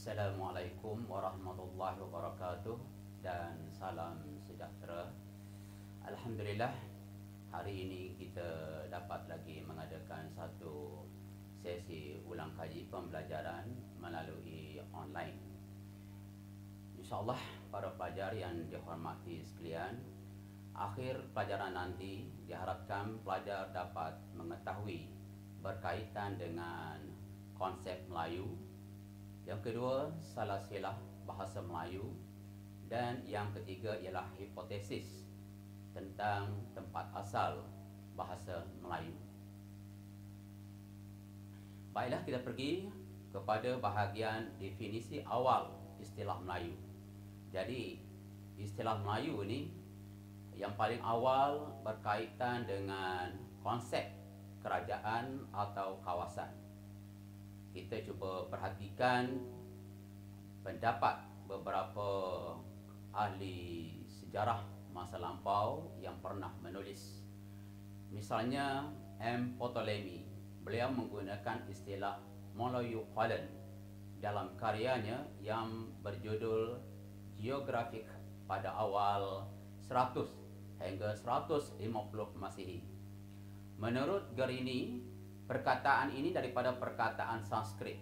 Assalamualaikum warahmatullahi wabarakatuh dan salam sejahtera. Alhamdulillah, hari ini kita dapat lagi mengadakan satu sesi ulang kaji pembelajaran melalui online. InsyaAllah para pelajar yang dihormati sekalian, akhir pelajaran nanti diharapkan pelajar dapat mengetahui berkaitan dengan konsep Melayu. Yang kedua, salah silah bahasa Melayu. Dan yang ketiga ialah hipotesis tentang tempat asal bahasa Melayu. Baiklah, kita pergi kepada bahagian definisi awal istilah Melayu. Jadi, istilah Melayu ini yang paling awal berkaitan dengan konsep kerajaan atau kawasan. Kita cuba perhatikan pendapat beberapa ahli sejarah masa lampau yang pernah menulis. Misalnya M. Ptolemy, beliau menggunakan istilah Melayu Holland dalam karyanya yang berjudul Geographic pada awal 100 hingga 150 Masihi. Menurut Gerini, perkataan ini daripada perkataan Sanskrit,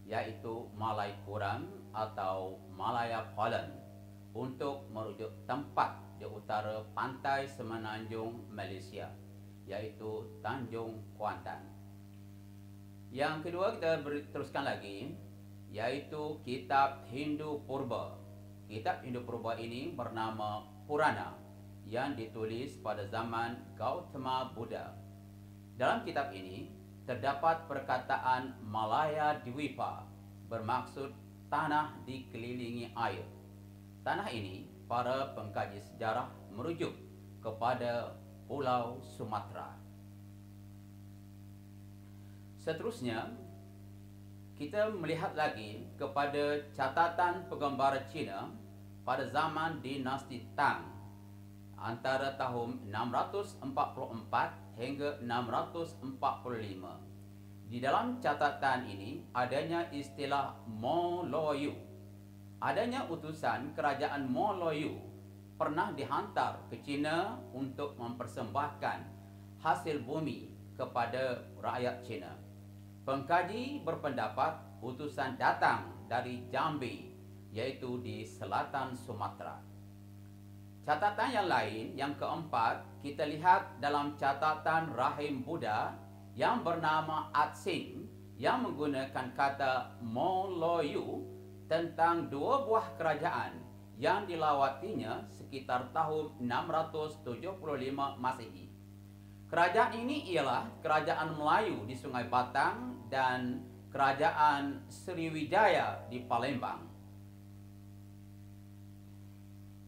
yaitu Malay Kurang atau Malaya Holland, untuk merujuk tempat di utara pantai semenanjung Malaysia, yaitu Tanjung Kuantan. Yang kedua, kita teruskan lagi, yaitu Kitab Hindu Purba. Kitab Hindu Purba ini bernama Purana, yang ditulis pada zaman Gautama Buddha. Dalam kitab ini terdapat perkataan Malaya Dwipa, bermaksud tanah dikelilingi air. Tanah ini para pengkaji sejarah merujuk kepada Pulau Sumatera. Seterusnya, kita melihat lagi kepada catatan penggembara Cina pada zaman dinasti Tang antara tahun 644 hingga 645. Di dalam catatan ini adanya istilah Moloyu. Adanya utusan kerajaan Moloyu pernah dihantar ke China untuk mempersembahkan hasil bumi kepada rakyat China. Pengkaji berpendapat utusan datang dari Jambi, yaitu di selatan Sumatera. Catatan yang lain, yang keempat, kita lihat dalam catatan Rahim Buddha yang bernama Atsing, yang menggunakan kata Moloyu tentang dua buah kerajaan yang dilawatinya sekitar tahun 675 Masehi. Kerajaan ini ialah Kerajaan Melayu di Sungai Batang dan Kerajaan Sriwijaya di Palembang.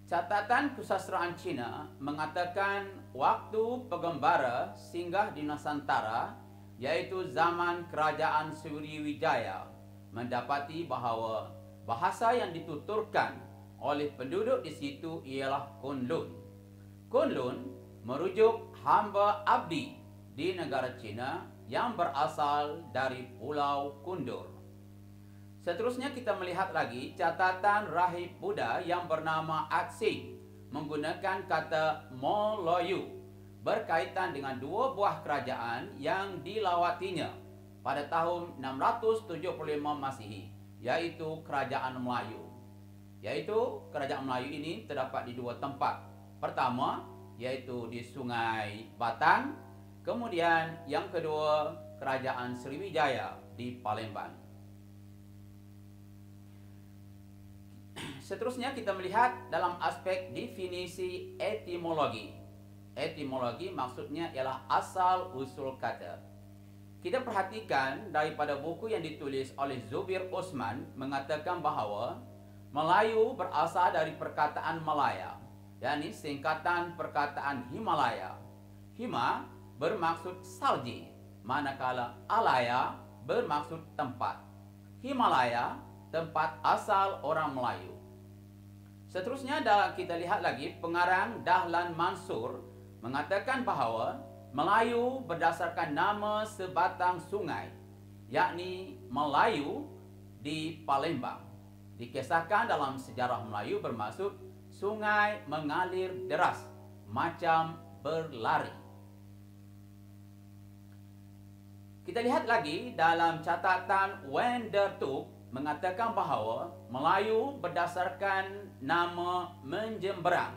Catatan kesusastraan Cina mengatakan waktu penggembara singgah di Nusantara, yaitu zaman Kerajaan Sriwijaya, mendapati bahawa bahasa yang dituturkan oleh penduduk di situ ialah Kunlun. Kunlun merujuk hamba abdi di negara Cina yang berasal dari Pulau Kundur. Seterusnya kita melihat lagi catatan Rahib Buddha yang bernama Atsing menggunakan kata Moloyu berkaitan dengan dua buah kerajaan yang dilawatinya pada tahun 675 Masihi, yaitu Kerajaan Melayu. Yaitu Kerajaan Melayu ini terdapat di dua tempat. Pertama, yaitu di Sungai Batang. Kemudian yang kedua, Kerajaan Sriwijaya di Palembang. Seterusnya kita melihat dalam aspek definisi etimologi. Etimologi maksudnya ialah asal usul kata. Kita perhatikan daripada buku yang ditulis oleh Zubir Osman mengatakan bahawa Melayu berasal dari perkataan Malaya, yakni singkatan perkataan Himalaya. Hima bermaksud salji, manakala Alaya bermaksud tempat. Himalaya tempat asal orang Melayu. Seterusnya kita lihat lagi pengarang Dahlan Mansur mengatakan bahawa Melayu berdasarkan nama sebatang sungai, yakni Melayu di Palembang. Dikisahkan dalam sejarah Melayu bermaksud sungai mengalir deras, macam berlari. Kita lihat lagi dalam catatan Van der Tuuk mengatakan bahawa Melayu berdasarkan nama menjemberang.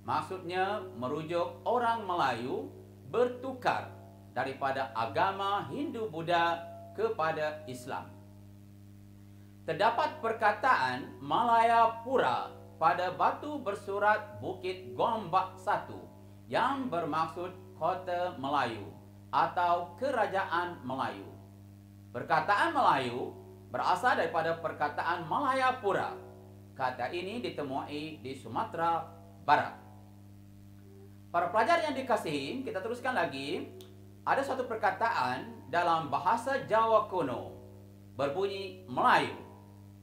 Maksudnya merujuk orang Melayu bertukar daripada agama Hindu-Buddha kepada Islam. Terdapat perkataan Malayapura pada batu bersurat Bukit Gombak 1 yang bermaksud kota Melayu atau kerajaan Melayu. Perkataan Melayu berasal daripada perkataan Malayapura. Kata ini ditemui di Sumatera Barat. Para pelajar yang dikasihi, kita teruskan lagi. Ada satu perkataan dalam bahasa Jawa kuno berbunyi Melayu.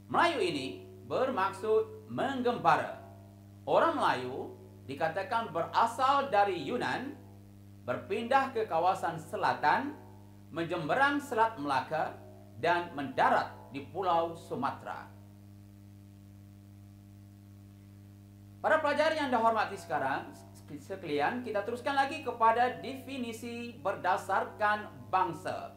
Melayu ini bermaksud menggembara. Orang Melayu dikatakan berasal dari Yunan, berpindah ke kawasan selatan, menjemberang Selat Melaka dan mendarat di Pulau Sumatera. Para pelajar yang dihormati sekalian, kita teruskan lagi kepada definisi berdasarkan bangsa.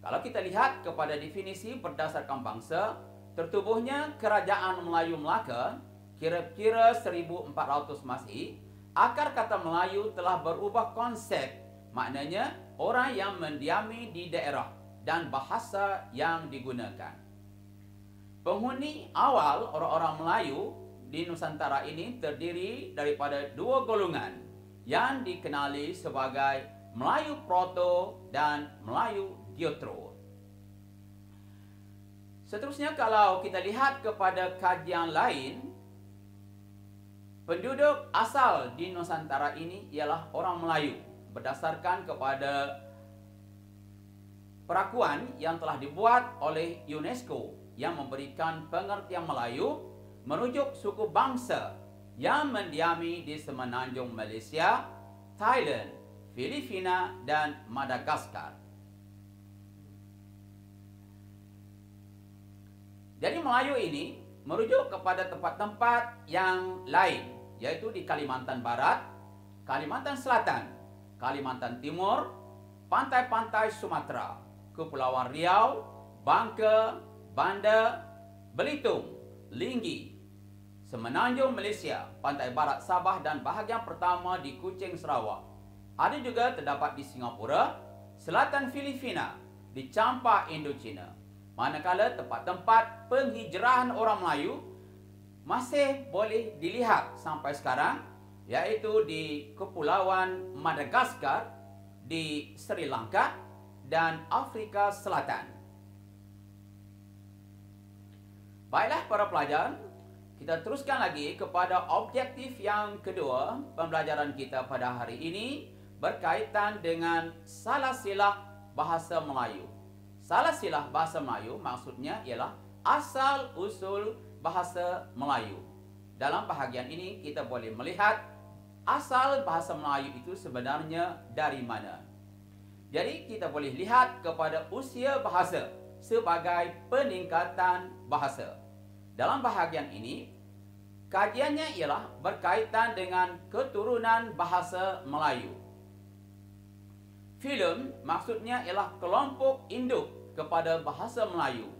Kalau kita lihat kepada definisi berdasarkan bangsa, tertubuhnya Kerajaan Melayu Melaka kira-kira 1400 Masehi, akar kata Melayu telah berubah konsep, maknanya orang yang mendiami di daerah dan bahasa yang digunakan. Penghuni awal orang-orang Melayu di Nusantara ini terdiri daripada dua golongan yang dikenali sebagai Melayu Proto dan Melayu Diotro. Seterusnya, kalau kita lihat kepada kajian lain, penduduk asal di Nusantara ini ialah orang Melayu berdasarkan kepada perakuan yang telah dibuat oleh UNESCO yang memberikan pengertian Melayu merujuk suku bangsa yang mendiami di semenanjung Malaysia, Thailand, Filipina dan Madagaskar. Jadi Melayu ini merujuk kepada tempat-tempat yang lain, yaitu di Kalimantan Barat, Kalimantan Selatan, Kalimantan Timur, pantai-pantai Sumatera, Kepulauan Riau, Bangka, Banda, Belitung, Linggi, semenanjung Malaysia, pantai barat Sabah dan bahagian pertama di Kuching, Sarawak. Ada juga terdapat di Singapura, selatan Filipina, di Champa, Indochina. Manakala tempat-tempat penghijrahan orang Melayu masih boleh dilihat sampai sekarang, yaitu di Kepulauan Madagaskar, di Sri Lanka dan Afrika Selatan. Baiklah para pelajar, kita teruskan lagi kepada objektif yang kedua pembelajaran kita pada hari ini berkaitan dengan salah silah bahasa Melayu. Salah silah bahasa Melayu maksudnya ialah asal-usul bahasa Melayu. Dalam bahagian ini kita boleh melihat asal bahasa Melayu itu sebenarnya dari mana. Jadi kita boleh lihat kepada usia bahasa sebagai peningkatan bahasa. Dalam bahagian ini, kajiannya ialah berkaitan dengan keturunan bahasa Melayu. Filem maksudnya ialah kelompok induk kepada bahasa Melayu.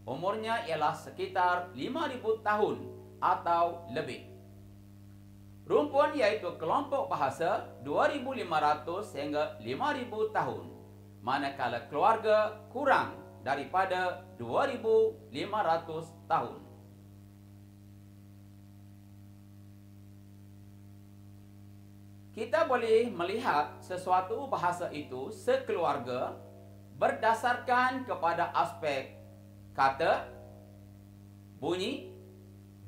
Umurnya ialah sekitar 5,000 tahun atau lebih. Rumpun iaitu kelompok bahasa 2,500 hingga 5,000 tahun. Manakala keluarga kurang daripada 2,500 tahun. Kita boleh melihat sesuatu bahasa itu sekeluarga berdasarkan kepada aspek kata, bunyi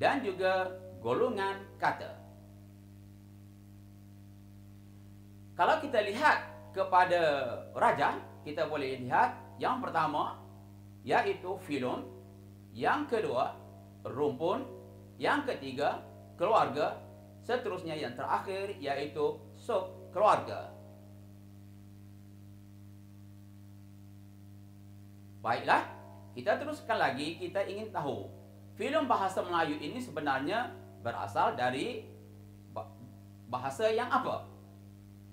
dan juga golongan kata. Kalau kita lihat kepada raja, kita boleh lihat yang pertama yaitu filem, yang kedua rumpun, yang ketiga keluarga, seterusnya yang terakhir yaitu sub keluarga. Baiklah, kita teruskan lagi. Kita ingin tahu filem bahasa Melayu ini sebenarnya berasal dari bahasa yang apa?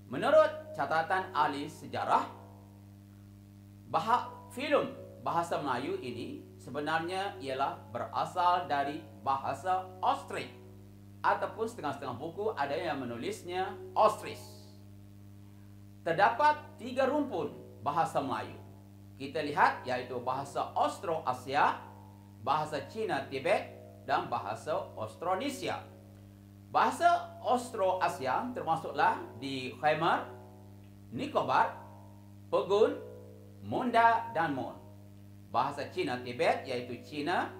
Menurut catatan ahli sejarah, filem bahasa Melayu ini sebenarnya ialah berasal dari bahasa Austrik, ataupun setengah-setengah buku ada yang menulisnya Austris. Terdapat 3 rumpun bahasa Melayu. Kita lihat yaitu bahasa Austroasia, bahasa Cina Tibet, dan bahasa Austronesia. Bahasa Austroasia termasuklah di Khmer, Nicobar, Pegun, Munda, dan Mon. Bahasa Cina Tibet yaitu Cina,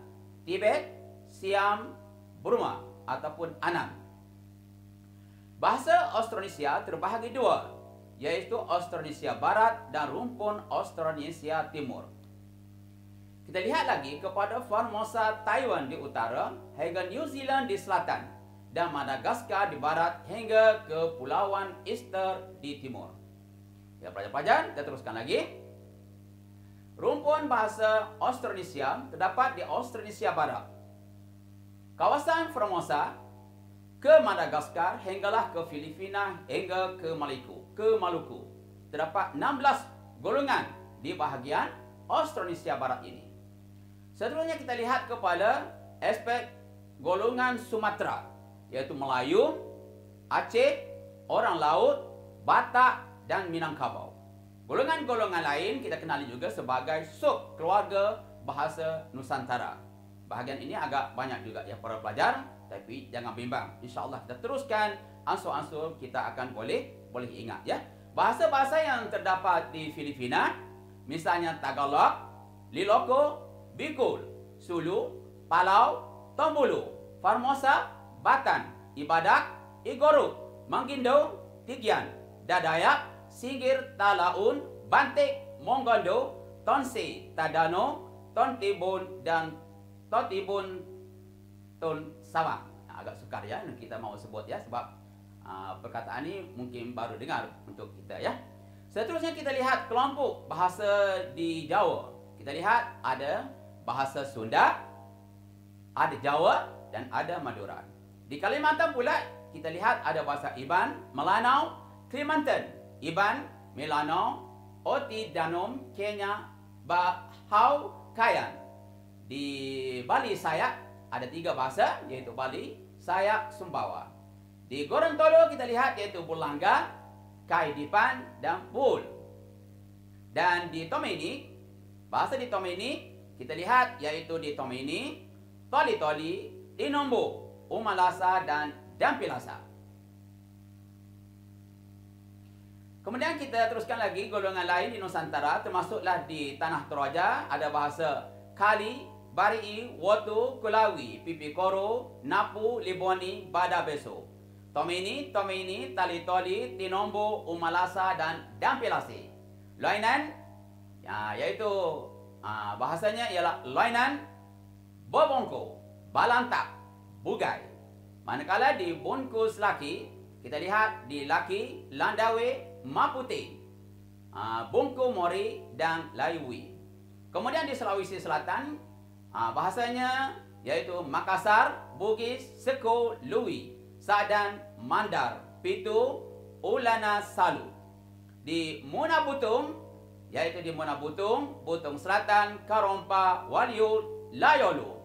Tibet, Siam, Burma ataupun Anam. Bahasa Austronesia terbahagi 2, yaitu Austronesia Barat dan rumpun Austronesia Timur. Kita lihat lagi kepada Formosa Taiwan di utara hingga New Zealand di selatan dan Madagaskar di barat hingga ke Pulauan Easter di timur. Ya, pelajar-pelajar, kita teruskan lagi. Rumpun bahasa Austronesia terdapat di Austronesia Barat, kawasan Formosa, ke Madagaskar hinggalah ke Filipina hingga ke Maluku. Terdapat 16 golongan di bahagian Austronesia Barat ini. Seterusnya kita lihat kepada aspek golongan Sumatera, yaitu Melayu, Aceh, orang laut, Batak, dan Minangkabau. Golongan-golongan lain kita kenali juga sebagai sub keluarga bahasa Nusantara. Bahagian ini agak banyak juga ya para pelajar, tapi jangan bimbang. InsyaAllah kita teruskan ansur-ansur kita akan boleh ingat ya. Bahasa-bahasa yang terdapat di Filipina, misalnya Tagalog, Ilocos, Bicol, Sulu, Palau, Tombulu, Formosa, Batan, Ibadak, Igorot, Manguindo, Tigian, Dadayak, Singgir, Talaun, Bantik, Mongondo, Tonse, Tadano, Tontibun, dan Totibun, Ton Sawang. Agak sukar ya kita mau sebut ya, sebab perkataan ini mungkin baru dengar untuk kita ya. Seterusnya kita lihat kelompok bahasa di Jawa. Kita lihat ada bahasa Sunda, ada Jawa, dan ada Madura. Di Kalimantan pula kita lihat ada bahasa Iban, Melanau, Kalimantan, Iban, Melanau, Oti, Danom, Kenya, Bahau, Kayan. Di Bali Sayak ada 3 bahasa, yaitu Bali, Sayak, Sumbawa. Di Gorontalo kita lihat yaitu Bulanga, Kaidipan, dan Bul. Dan di Tomini, bahasa di Tomini kita lihat yaitu di Tomini, Toli-Toli, Tinombo, Umalasa, dan Dampilasa. Kemudian kita teruskan lagi golongan lain di Nusantara, termasuklah di Tanah Toraja ada bahasa Kali, Barii, Wotu, Kulawi, Pipikoro, Napu, Liboni, Badabeso. Tomini, Tali-Toli, Tinombo, Umalasa, dan Dampilasi. Loinan, yaitu bahasanya ialah Loinan, Bobongko, Balantak, Bugai. Manakala di Bungkus Laki, kita lihat di Laki, Landawe, Mapute, Bungku Mori, dan Laiwi. Kemudian di Sulawesi Selatan, bahasanya yaitu Makassar, Bugis, Seko, Lui, Sadan, Mandar, Pitu, Ulana, Salu. Di Munabutung, yaitu di Munabutung, Butung Selatan, Karompa, Waliu, Layolu.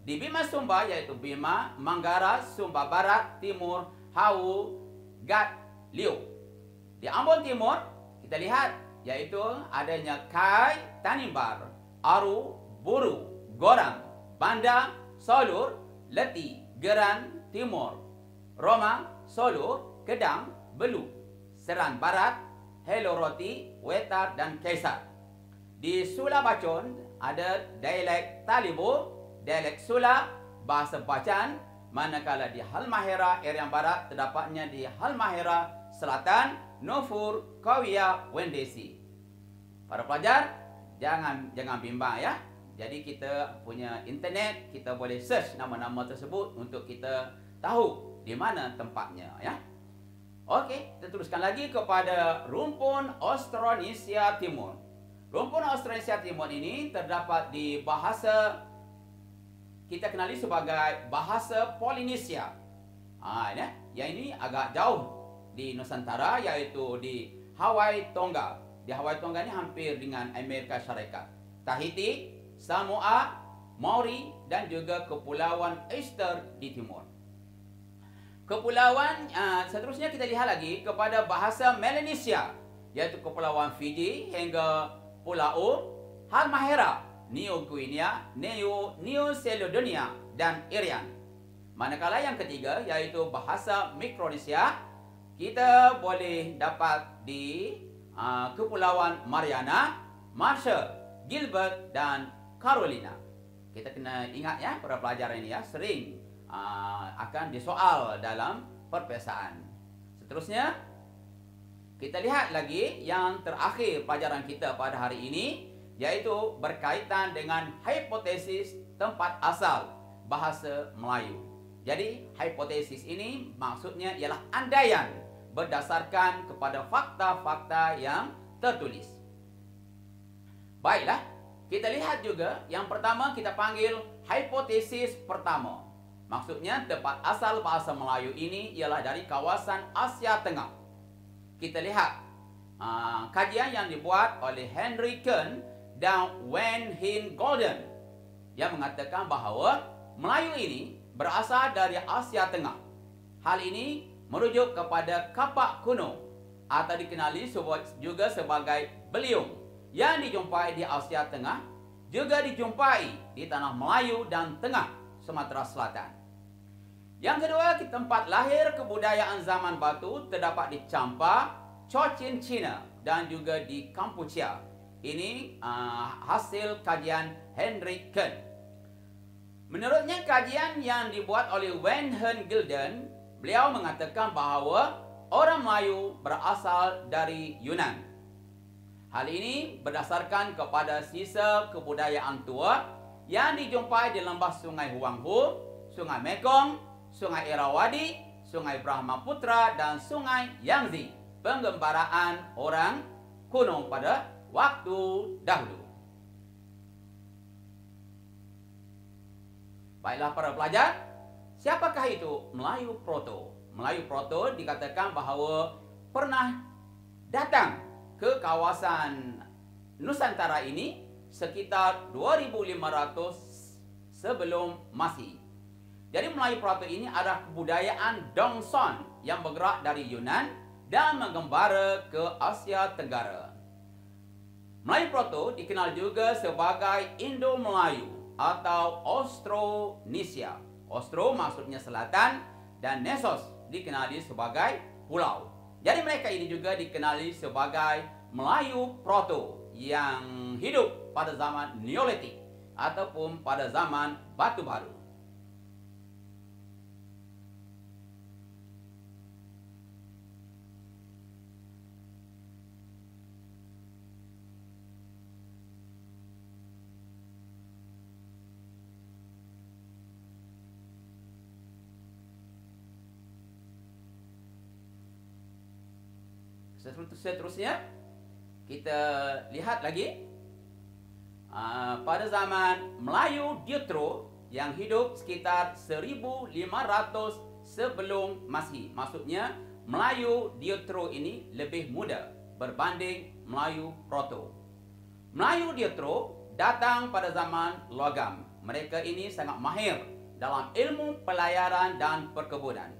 Di Bima Sumba, yaitu Bima, Manggara, Sumba Barat, Timur, Hau, Gat, Liu. Di Ambon Timur, kita lihat yaitu adanya Kai, Tanimbar, Aru, Buru, Gorang, Banda, Solur, Leti, Geran, Timur, Roma, Solur, Kedang, Belu, Seran Barat, Heloroti, Wetar, dan Kaisar. Di Sula Bacon ada dialek Talibo, dialek Sula, bahasa Bacan, manakala di Halmahera Irian Barat terdapatnya di Halmahera Selatan, Nofur, Kawiya, Wendesi. Para pelajar, jangan bimbang ya. Jadi kita punya internet, kita boleh search nama-nama tersebut untuk kita tahu di mana tempatnya ya. Okey, kita teruskan lagi kepada rumpun Austronesia Timur. Rumpun Austronesia Timur ini terdapat di bahasa kita kenali sebagai bahasa Polinesia. Yang ini agak jauh di Nusantara, yaitu di Hawaii Tonga. Di Hawaii Tonga ini hampir dengan Amerika Syarikat. Tahiti, Samoa, Maori, dan juga Kepulauan Easter di timur. Kepulauan seterusnya kita lihat lagi kepada bahasa Melanesia, yaitu Kepulauan Fiji hingga Pulau Halmahera, New Guinea, New Caledonia, dan Irian. Manakala yang ketiga, yaitu bahasa Mikronesia, kita boleh dapat di Kepulauan Mariana, Marshall, Gilbert, dan Carolina. Kita kena ingat ya, para pelajar ini ya, sering akan disoal dalam perpesaan. Seterusnya, kita lihat lagi yang terakhir pelajaran kita pada hari ini, yaitu berkaitan dengan hipotesis tempat asal bahasa Melayu. Jadi, hipotesis ini maksudnya ialah andaian berdasarkan kepada fakta-fakta yang tertulis. Baiklah, kita lihat juga yang pertama kita panggil hipotesis pertama. Maksudnya tempat asal bahasa Melayu ini ialah dari kawasan Asia Tengah. Kita lihat kajian yang dibuat oleh Henry Kern dan Wen Hin Golden yang mengatakan bahawa Melayu ini berasal dari Asia Tengah. Hal ini merujuk kepada kapak kuno atau dikenali juga sebagai beliung yang dijumpai di Asia Tengah, juga dijumpai di tanah Melayu dan Tengah Sumatera Selatan. Yang kedua, tempat lahir kebudayaan zaman batu terdapat di Champa, Cochin, China, dan juga di Kampuchea. Ini hasil kajian Henry Kern. Menurutnya kajian yang dibuat oleh Wen Hin Golden, beliau mengatakan bahawa orang Melayu berasal dari Yunan. Hal ini berdasarkan kepada sisa kebudayaan tua yang dijumpai di lembah Sungai Huanghu, Sungai Mekong, Sungai Irrawaddy, Sungai Brahmaputra, dan Sungai Yangtze, penggembaraan orang kuno pada waktu dahulu. Baiklah para pelajar, siapakah itu Melayu Proto? Melayu Proto dikatakan bahawa pernah datang ke kawasan Nusantara ini sekitar 2500 sebelum Masehi. Jadi Melayu Proto ini adalah kebudayaan Dongson yang bergerak dari Yunan dan menggembara ke Asia Tenggara. Melayu Proto dikenal juga sebagai Indo-Melayu atau Austronesia. Austro maksudnya selatan dan Nesos dikenali sebagai pulau. Jadi mereka ini juga dikenali sebagai Melayu Proto yang hidup pada zaman Neolitik ataupun pada zaman Batu Baru. Seterusnya, kita lihat lagi pada zaman Melayu Deutero yang hidup sekitar 1500 sebelum Masehi. Maksudnya Melayu Deutero ini lebih muda berbanding Melayu Proto. Melayu Deutero datang pada zaman logam. Mereka ini sangat mahir dalam ilmu pelayaran dan perkebunan.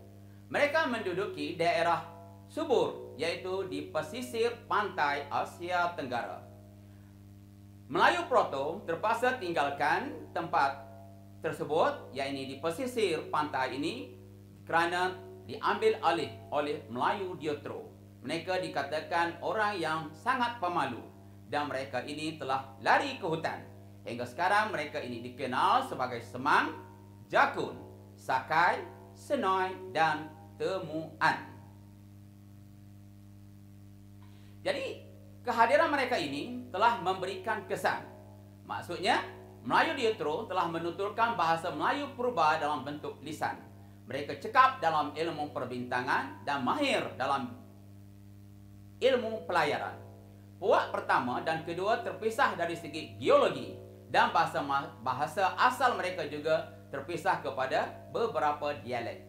Mereka menduduki daerah subur, yaitu di pesisir pantai Asia Tenggara. Melayu Proto terpaksa tinggalkan tempat tersebut, yaitu di pesisir pantai ini, kerana diambil alih oleh Melayu Deutero. Mereka dikatakan orang yang sangat pemalu dan mereka ini telah lari ke hutan. Hingga sekarang mereka ini dikenal sebagai Semang, Jakun, Sakai, Senoi, dan Temuan. Jadi, kehadiran mereka ini telah memberikan kesan. Maksudnya, Melayu Deutero telah menuturkan bahasa Melayu purba dalam bentuk lisan. Mereka cekap dalam ilmu perbintangan dan mahir dalam ilmu pelayaran. Puak pertama dan kedua terpisah dari segi geologi dan bahasa asal mereka juga terpisah kepada beberapa dialek.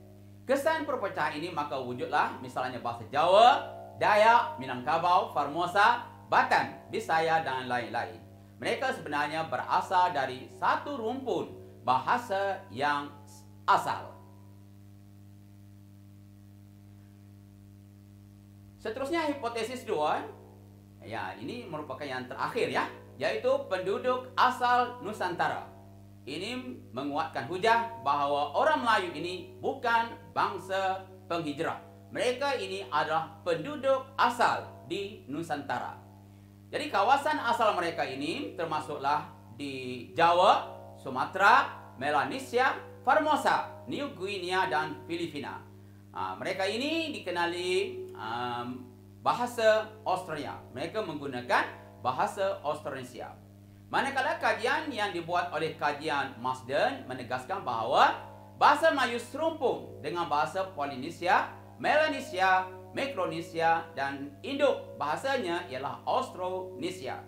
Kesan perpecahan ini maka wujudlah misalnya bahasa Jawa, Dayak, Minangkabau, Formosa, Batam, Bisaya dan lain-lain. Mereka sebenarnya berasal dari satu rumpun bahasa yang asal. Seterusnya hipotesis 2, ya ini merupakan yang terakhir ya, yaitu penduduk asal Nusantara. Ini menguatkan hujah bahawa orang Melayu ini bukan bangsa penghijrah. Mereka ini adalah penduduk asal di Nusantara. Jadi kawasan asal mereka ini termasuklah di Jawa, Sumatera, Melanesia, Formosa, New Guinea dan Filipina. Mereka ini dikenali bahasa Australia. Mereka menggunakan bahasa Austronesia. Manakala kajian yang dibuat oleh kajian Marsden menegaskan bahawa bahasa Melayu serumpun dengan bahasa Polinesia, Melanesia, Mikronesia dan induk bahasanya ialah Austronesia.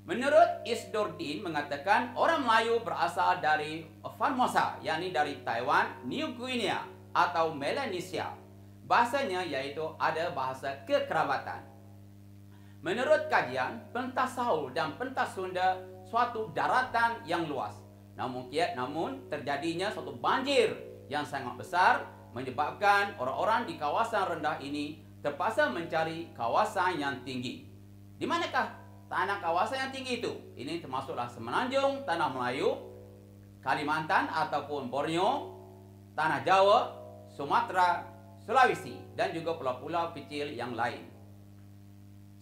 Menurut Isdordin mengatakan orang Melayu berasal dari Formosa, yakni dari Taiwan, New Guinea atau Melanesia. Bahasanya iaitu ada bahasa kekerabatan. Menurut kajian, pentas Saul dan pentas Sunda suatu daratan yang luas. Namun terjadinya suatu banjir yang sangat besar menyebabkan orang-orang di kawasan rendah ini terpaksa mencari kawasan yang tinggi. Di manakah tanah kawasan yang tinggi itu? Ini termasuklah Semenanjung, Tanah Melayu, Kalimantan ataupun Borneo, Tanah Jawa, Sumatera, Sulawesi dan juga pulau-pulau kecil yang lain.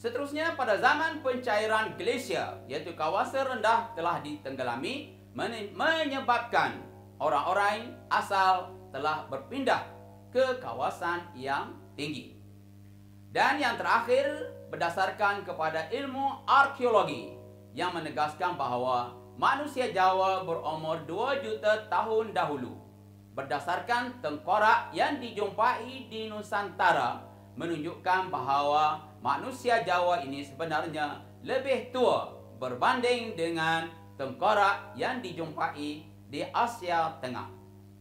Seterusnya pada zaman pencairan glasier, iaitu kawasan rendah telah ditenggelami menyebabkan orang-orang asal telah berpindah ke kawasan yang tinggi. Dan yang terakhir berdasarkan kepada ilmu arkeologi yang menegaskan bahawa manusia Jawa berumur 2 juta tahun dahulu. Berdasarkan tengkorak yang dijumpai di Nusantara menunjukkan bahawa manusia Jawa ini sebenarnya lebih tua berbanding dengan tengkorak yang dijumpai di Asia Tengah.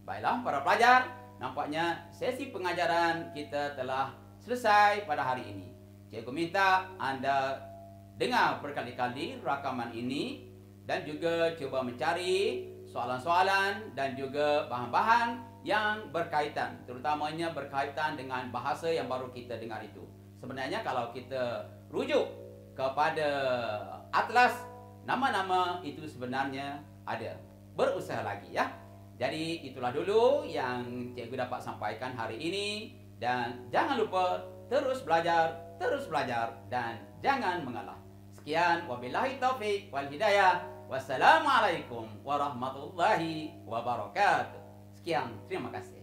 Baiklah para pelajar, nampaknya sesi pengajaran kita telah selesai pada hari ini. Cikgu minta anda dengar berkali-kali rakaman ini dan juga cuba mencari soalan-soalan dan juga bahan-bahan yang berkaitan, terutamanya berkaitan dengan bahasa yang baru kita dengar itu. Sebenarnya kalau kita rujuk kepada atlas, nama-nama itu sebenarnya ada. Berusaha lagi ya. Jadi itulah dulu yang cikgu dapat sampaikan hari ini. Dan jangan lupa terus belajar dan jangan mengalah. Sekian, wabillahi taufiq wal hidayah. Wassalamualaikum warahmatullahi wabarakatuh. Sekian, terima kasih.